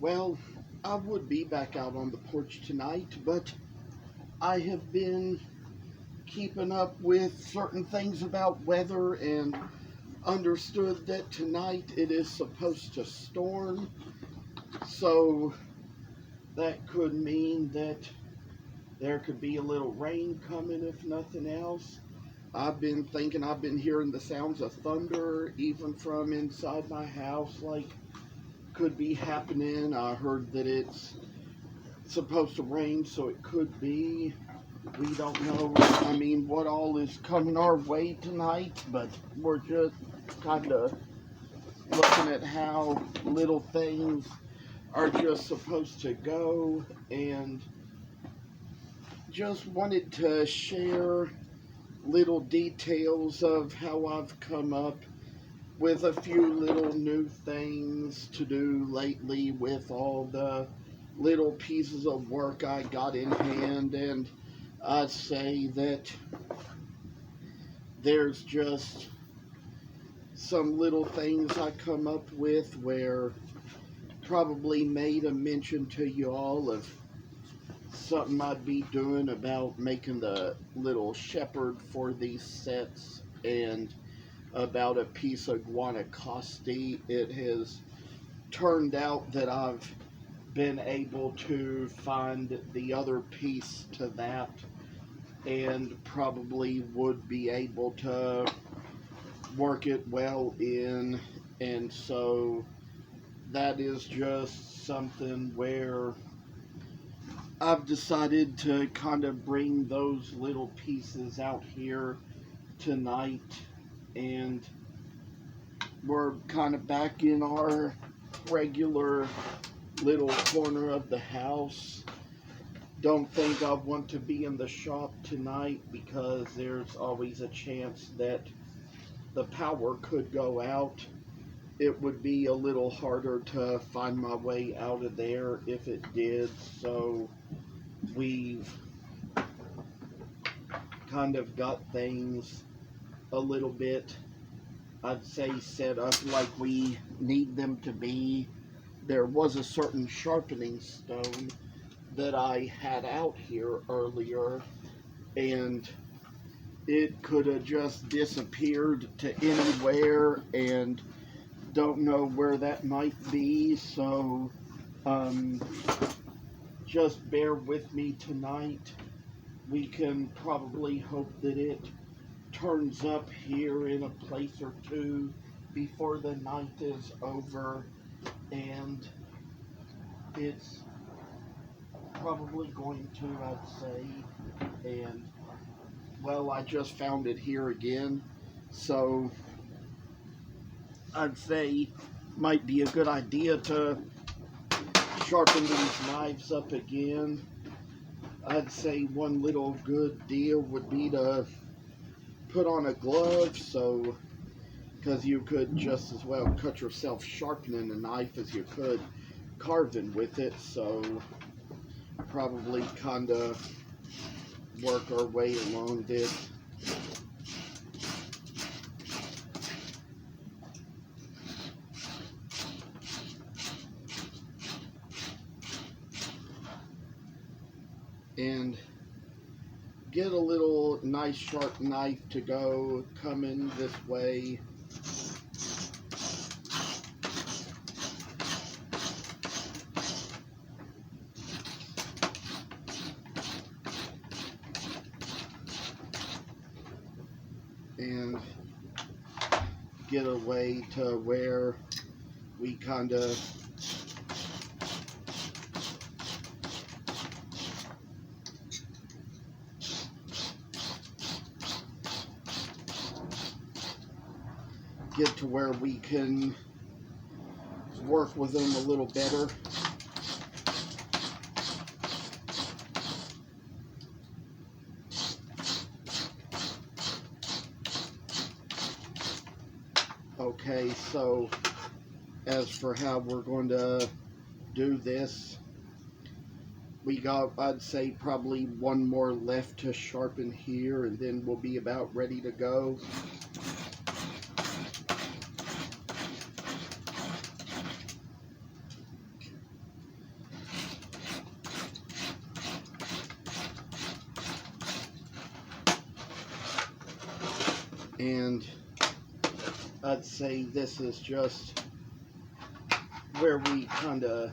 Well, I would be back out on the porch tonight, but I have been keeping up with certain things about weather and understood that tonight it is supposed to storm. So that could mean that there could be a little rain coming if nothing else. I've been hearing the sounds of thunder even from inside my house, like could be happening. I heard that it's supposed to rain, so it could be. We don't know, I mean, what all is coming our way tonight, but we're just kind of looking at how little things are just supposed to go, and just wanted to share little details of how I've come up with a few little new things to do lately with all the little pieces of work I got in hand. And I'd say that there's just some little things I come up with where probably made a mention to you all of something I'd be doing about making the little shepherd for these sets, and about a piece of Guanacaste. It has turned out that I've been able to find the other piece to that, and probably would be able to work it well in. And so that is just something where I've decided to kind of bring those little pieces out here tonight. And we're kind of back in our regular little corner of the house. Don't think I want to be in the shop tonight because there's always a chance that the power could go out. It would be a little harder to find my way out of there if it did. So we've kind of got things a little bit, I'd say, set up like we need them to be. There was a certain sharpening stone that I had out here earlier, and it could have just disappeared to anywhere, and don't know where that might be. So just bear with me tonight. We can probably hope that it turns up here in a place or two before the night is over, and it's probably going to, I'd say. And well, I just found it here again, so I'd say might be a good idea to sharpen these knives up again. I'd say one little good deal would be to put on a glove, so because you could just as well cut yourself sharpening a knife as you could carving with it. So probably kind of work our way along this. And get a little nice sharp knife to go coming this way. And get a way to where we kind of get to where we can work with them a little better. Okay, so as for how we're going to do this, we got, I'd say, probably one more left to sharpen here, and then we'll be about ready to go. And I'd say this is just where we kind of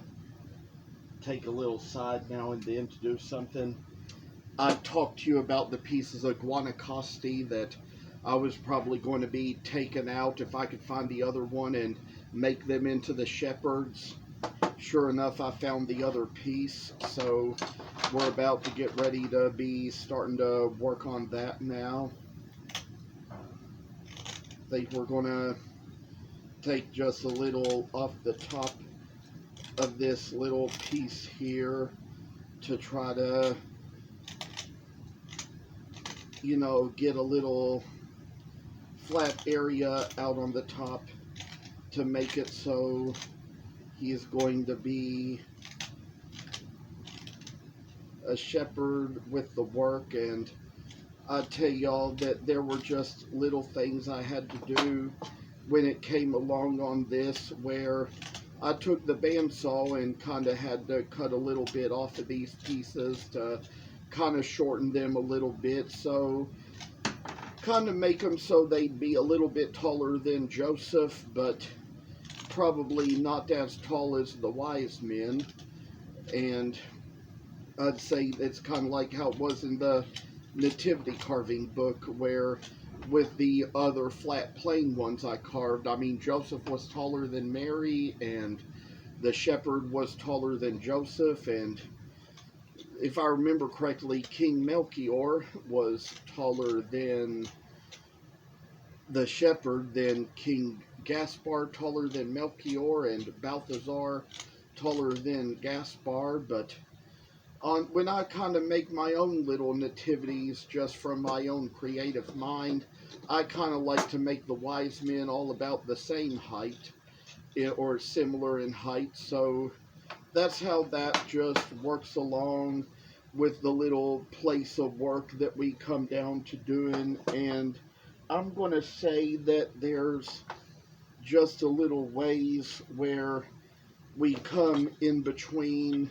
take a little side now and then to do something. I talked to you about the pieces of Guanacaste that I was probably going to be taken out if I could find the other one and make them into the shepherds. Sure enough, I found the other piece, so we're about to get ready to be starting to work on that now. I think we're going to take just a little off the top of this little piece here to try to, you know, get a little flat area out on the top to make it so he's going to be a shepherd with the work. And I tell y'all that there were just little things I had to do when it came along on this, where I took the bandsaw and kind of had to cut a little bit off of these pieces to kind of shorten them a little bit, so kind of make them so they'd be a little bit taller than Joseph, but probably not as tall as the wise men. And I'd say it's kind of like how it was in the Nativity carving book, where with the other flat plain ones I carved, I mean, Joseph was taller than Mary, and the shepherd was taller than Joseph, and if I remember correctly, King Melchior was taller than the shepherd, then King Gaspar taller than Melchior, and Balthazar taller than Gaspar. But when I kind of make my own little nativities just from my own creative mind, I kind of like to make the wise men all about the same height or similar in height. So that's how that just works along with the little place of work that we come down to doing. And I'm going to say that there's just a little ways where we come in between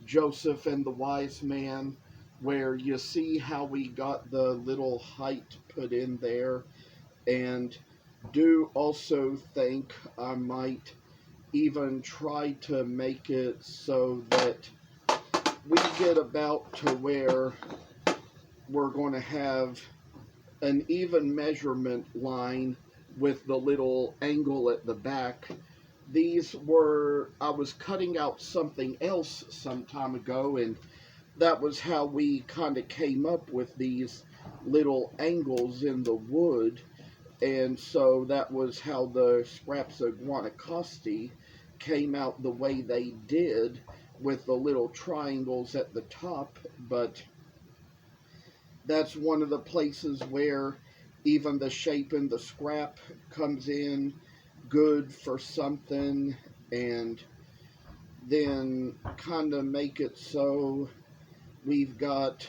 Joseph and the wise man, where you see how we got the little height put in there. And do also think I might even try to make it so that we get about to where we're going to have an even measurement line with the little angle at the back. These were, I was cutting out something else some time ago, and that was how we kind of came up with these little angles in the wood. And so that was how the scraps of Guanacaste came out the way they did, with the little triangles at the top. But that's one of the places where even the shape in the scrap comes in good for something, and then kind of make it so we've got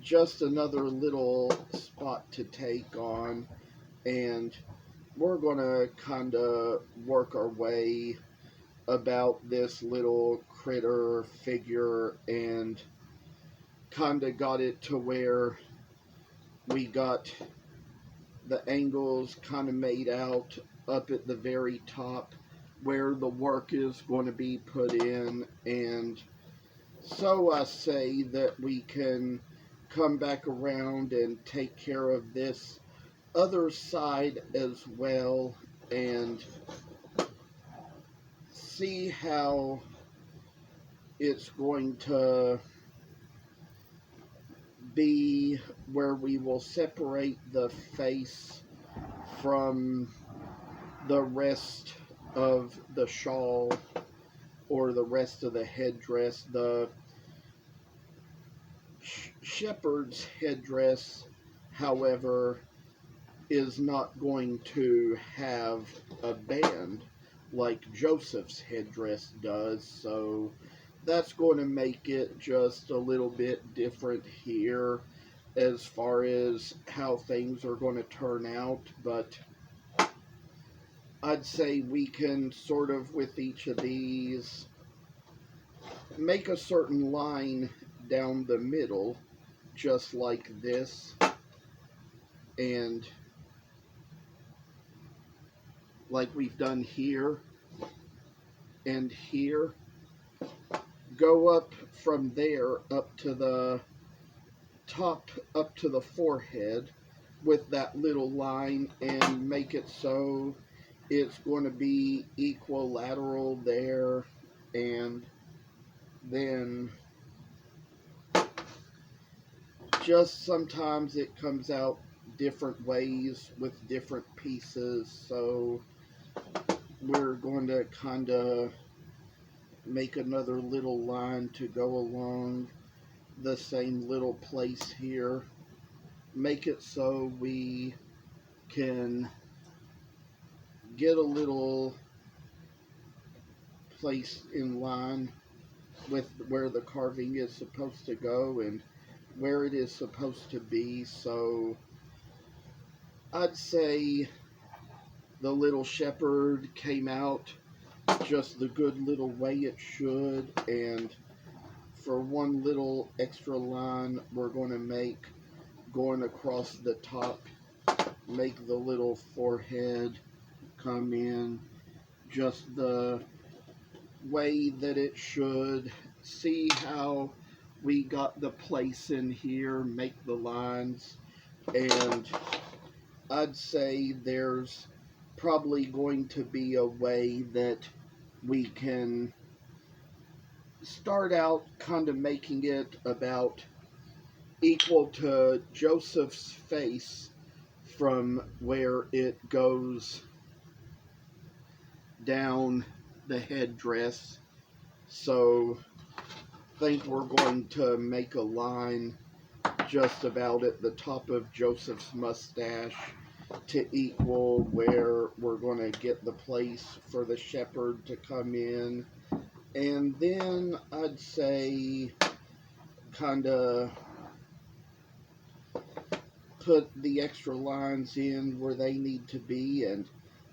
just another little spot to take on. And we're going to kind of work our way about this little critter figure, and kind of got it to where we got the angles kind of made out up at the very top where the work is going to be put in. And so I say that we can come back around and take care of this other side as well, and see how it's going to be, where we will separate the face from the rest of the shawl or the rest of the headdress. The shepherd's headdress, however, is not going to have a band like Joseph's headdress does, so that's going to make it just a little bit different here as far as how things are going to turn out. But I'd say we can sort of, with each of these, make a certain line down the middle, just like this, and like we've done here and here. Go up from there up to the top, up to the forehead with that little line, and make it so it's going to be equilateral there, and then just sometimes it comes out different ways with different pieces, so we're going to kind of make another little line to go along the same little place here. Make it so we can get a little place in line with where the carving is supposed to go and where it is supposed to be. So I'd say the little shepherd came out just the good little way it should, and for one little extra line we're going to make going across the top, make the little forehead come in just the way that it should. See how we got the place in here, make the lines, and I'd say there's probably going to be a way that we can start out kind of making it about equal to Joseph's face from where it goes down the headdress. So I think we're going to make a line just about at the top of Joseph's mustache to equal where we're going to get the place for the shepherd to come in. And then I'd say kind of put the extra lines in where they need to be and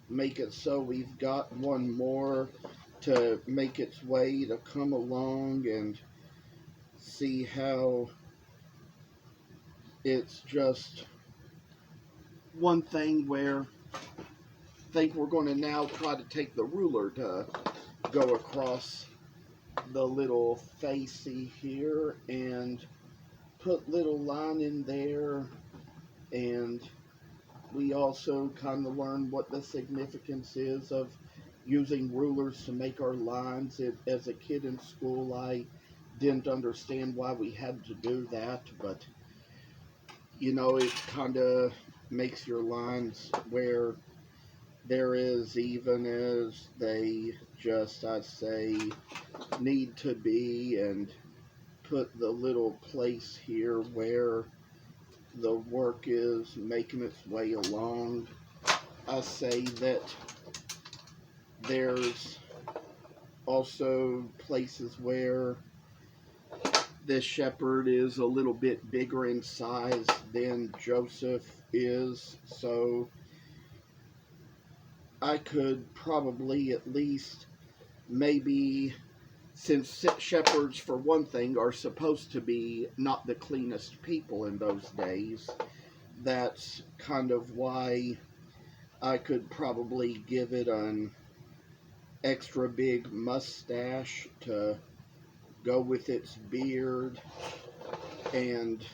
make it so we've got one more to make its way to come along, and see how it's just one thing where I think we're going to now try to take the ruler to go across the little facey here and put little line in there. And we also kind of learned what the significance is of using rulers to make our lines. As a kid in school, I didn't understand why we had to do that, but you know, it kind of makes your lines where there is, even as they just, I'd say, need to be, and put the little place here where the work is making its way along. I say that there's also places where this shepherd is a little bit bigger in size than Joseph is, so I could probably at least maybe, since shepherds for one thing are supposed to be not the cleanest people in those days, that's kind of why I could probably give it an extra big mustache to go with its beard, and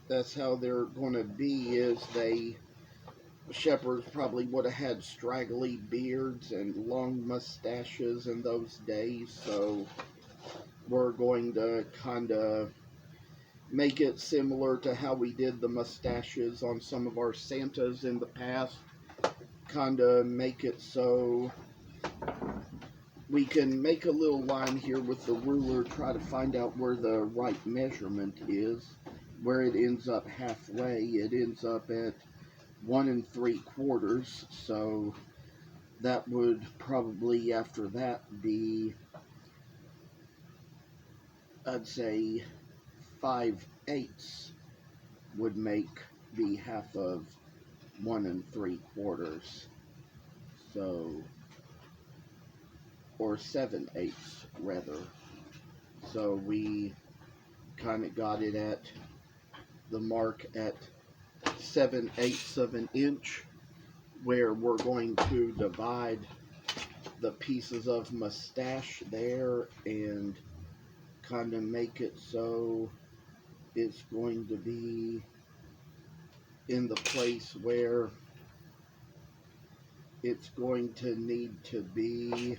that's how they're going to be. Is shepherds probably would have had straggly beards and long mustaches in those days, so we're going to kind of make it similar to how we did the mustaches on some of our Santas in the past. Kind of make it so we can make a little line here with the ruler, try to find out where the right measurement is, where it ends up halfway. It ends up at 1 3/4, so that would probably after that be, I'd say, 5/8 would be half of 1 3/4, so, or 7/8 rather. So we kind of got it at the mark at 7/8 of an inch, where we're going to divide the pieces of mustache there and kind of make it so it's going to be in the place where it's going to need to be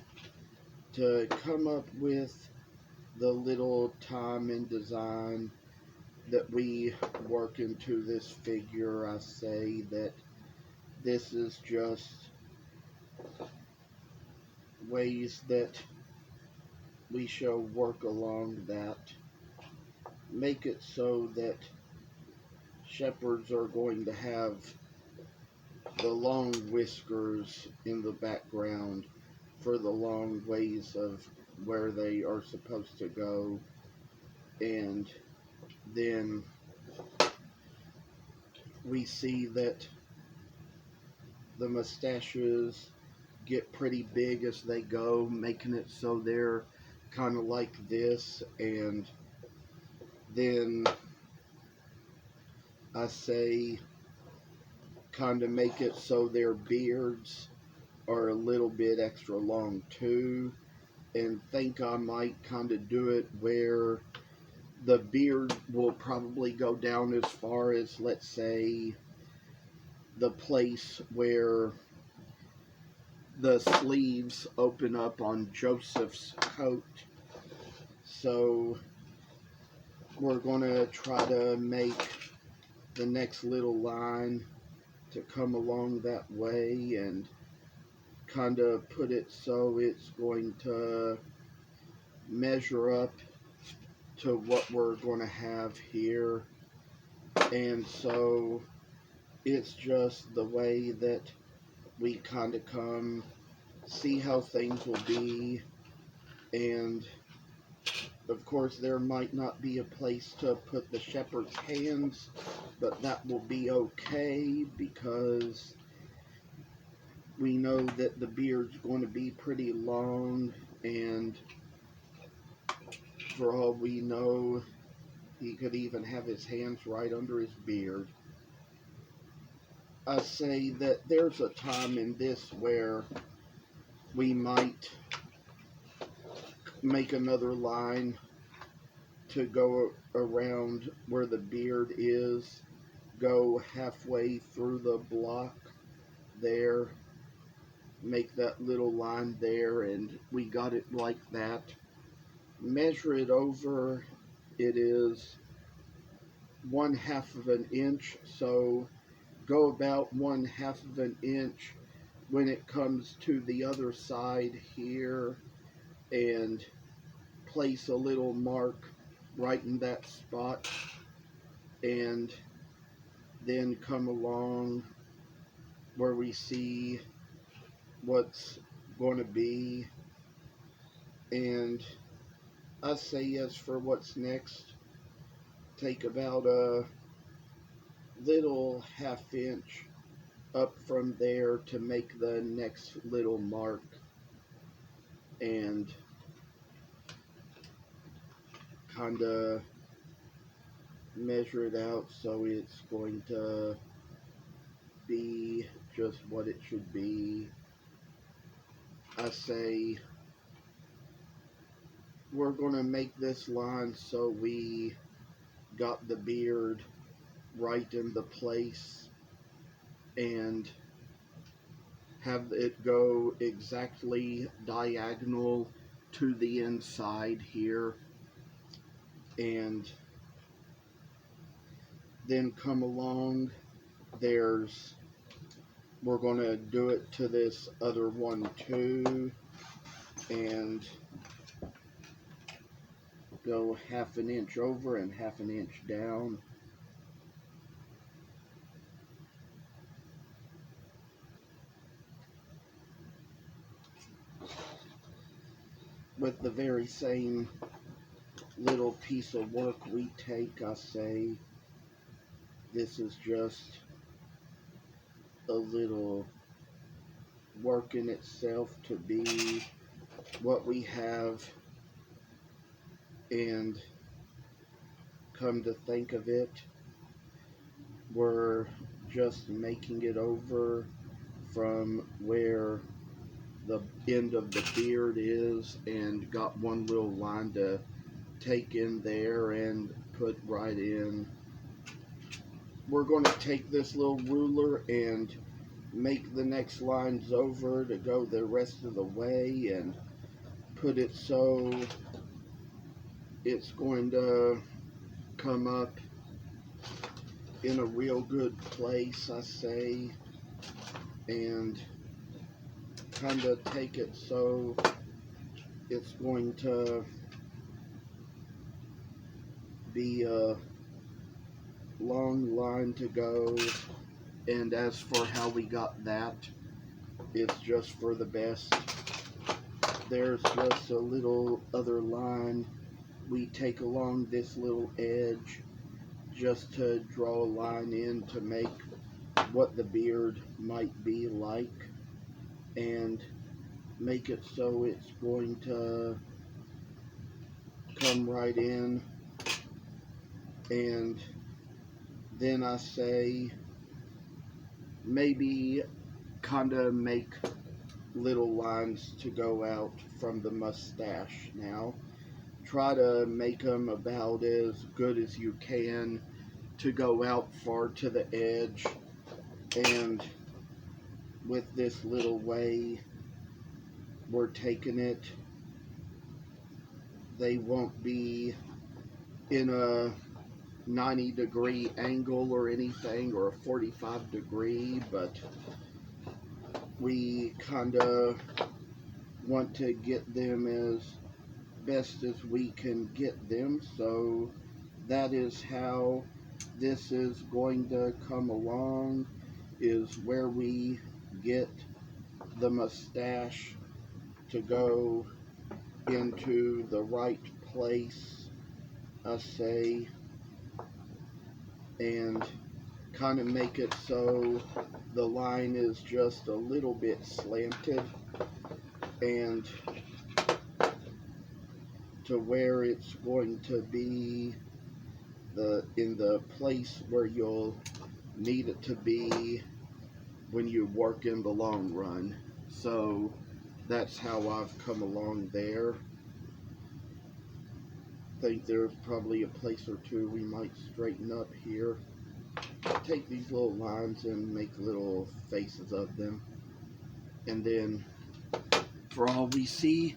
to come up with the little time and design that we work into this figure. I say that this is just ways that we shall work along that, make it so that shepherds are going to have the long whiskers in the background for the long ways of where they are supposed to go. And then we see that the mustaches get pretty big as they go, making it so they're kind of like this. And then I say kind of make it so their beards are a little bit extra long too, and think I might kind of do it where the beard will probably go down as far as, let's say, the place where the sleeves open up on Joseph's coat. So we're going to try to make the next little line to come along that way and kind of put it so it's going to measure up to what we're going to have here. And so it's just the way that we kind of come see how things will be. And of course there might not be a place to put the shepherd's hands, but that will be okay because we know that the beard's going to be pretty long, and for all we know he could even have his hands right under his beard. I say that there's a time in this where we might make another line to go around where the beard is, go halfway through the block there, make that little line there, and we got it like that. Measure it over, it is 1/2 of an inch, so go about 1/2 of an inch when it comes to the other side here, and place a little mark right in that spot, and then come along where we see what's going to be. And I say as for what's next, take about a little 1/2 inch up from there to make the next little mark, and kind of measure it out so it's going to be just what it should be. I say we're going to make this line so we got the beard right in the place and have it go exactly diagonal to the inside here, and then come along. We're going to do it to this other one too, and go 1/2 an inch over and 1/2 an inch down. With the very same little piece of work we take, I say this is just a little work in itself to be what we have. And come to think of it, we're just making it over from where the end of the beard is, and got one little line to take in there and put right in. We're going to take this little ruler and make the next lines over to go the rest of the way, and put it so it's going to come up in a real good place, I say, and kind of take it so it's going to be a long line to go. And as for how we got that, it's just for the best. There's just a little other line we take along this little edge just to draw a line in to make what the beard might be like, and make it so it's going to come right in. And then I say maybe kind of make little lines to go out from the mustache. Now try to make them about as good as you can to go out far to the edge, and with this little way we're taking it, they won't be in a 90-degree angle or anything, or a 45-degree, but we kind of want to get them as best as we can get them. So that is how this is going to come along, is where we get the mustache to go into the right place, I say, and kind of make it so the line is just a little bit slanted, and to where it's going to be in the place where you'll need it to be when you work in the long run. So that's how I've come along there. I think there's probably a place or two we might straighten up here. Take these little lines and make little faces of them, and then for all we see,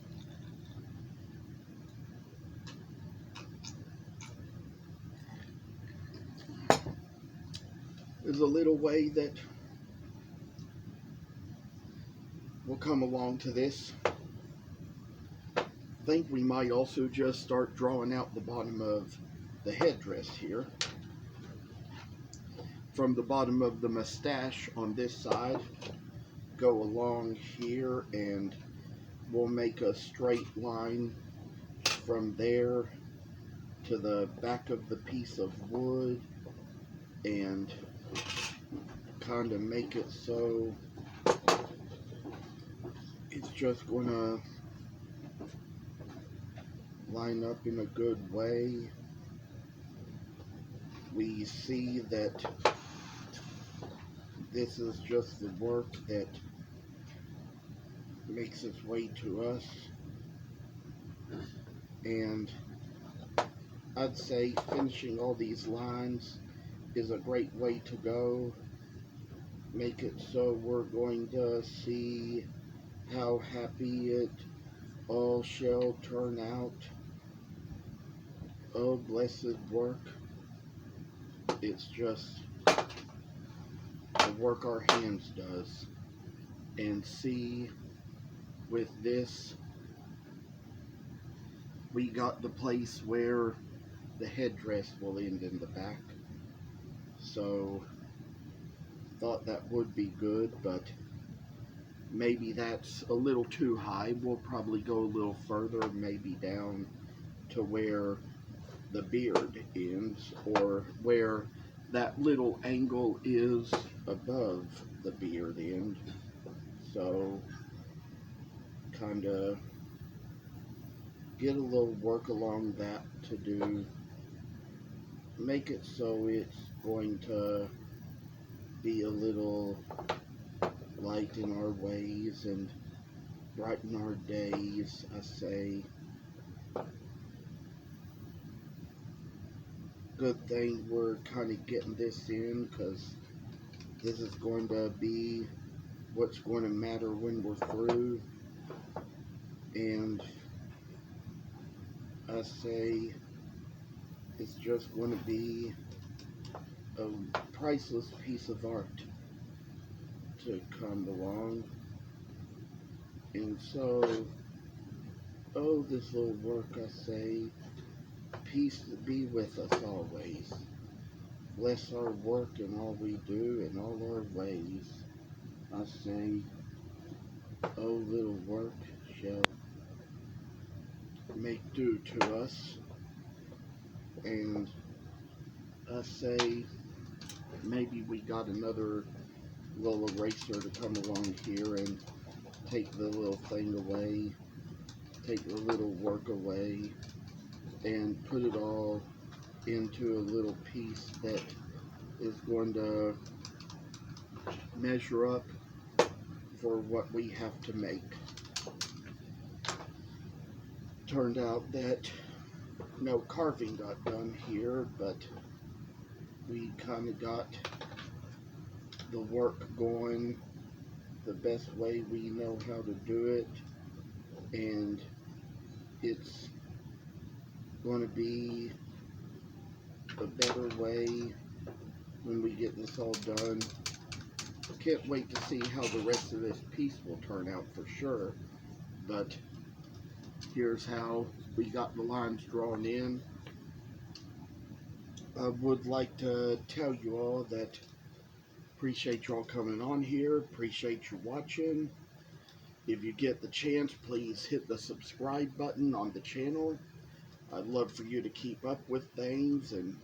there's a little way that we'll come along to this. I think we might also just start drawing out the bottom of the headdress here. From the bottom of the mustache on this side, go along here, and we'll make a straight line from there to the back of the piece of wood, and kind of make it so it's just gonna line up in a good way. We see that this is just the work that makes its way to us, and I'd say finishing all these lines is a great way to go. Make it so we're going to see how happy it all shall turn out. Oh, blessed work. It's just the work our hands does. And see, with this, we got the place where the headdress will end in the back. So thought that would be good, but maybe that's a little too high. We'll probably go a little further, maybe down to where the beard ends, or where that little angle is above the beard end. So kind of get a little work along that to do. Make it so it's going to be a little light in our ways and brighten our days. I say, good thing we're kind of getting this in, because this is going to be what's going to matter when we're through. And I say, it's just going to be a priceless piece of art to come along. And so, oh, this little work, I say, peace be with us always. Bless our work and all we do and all our ways. I say, oh, little work shall make due to us. And I say, maybe we got another little eraser to come along here and take the little thing away, take the little work away, and put it all into a little piece that is going to measure up for what we have to make. Turned out that no carving got done here, but we kind of got the work going the best way we know how to do it, and it's going to be a better way when we get this all done. Can't wait to see how the rest of this piece will turn out for sure, but here's how we got the lines drawn in. I would like to tell you all that appreciate you all coming on here, appreciate you watching. If you get the chance, please hit the subscribe button on the channel. I'd love for you to keep up with things and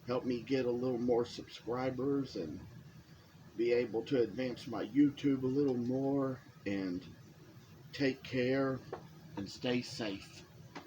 help me get a little more subscribers and be able to advance my YouTube a little more. And take care and stay safe.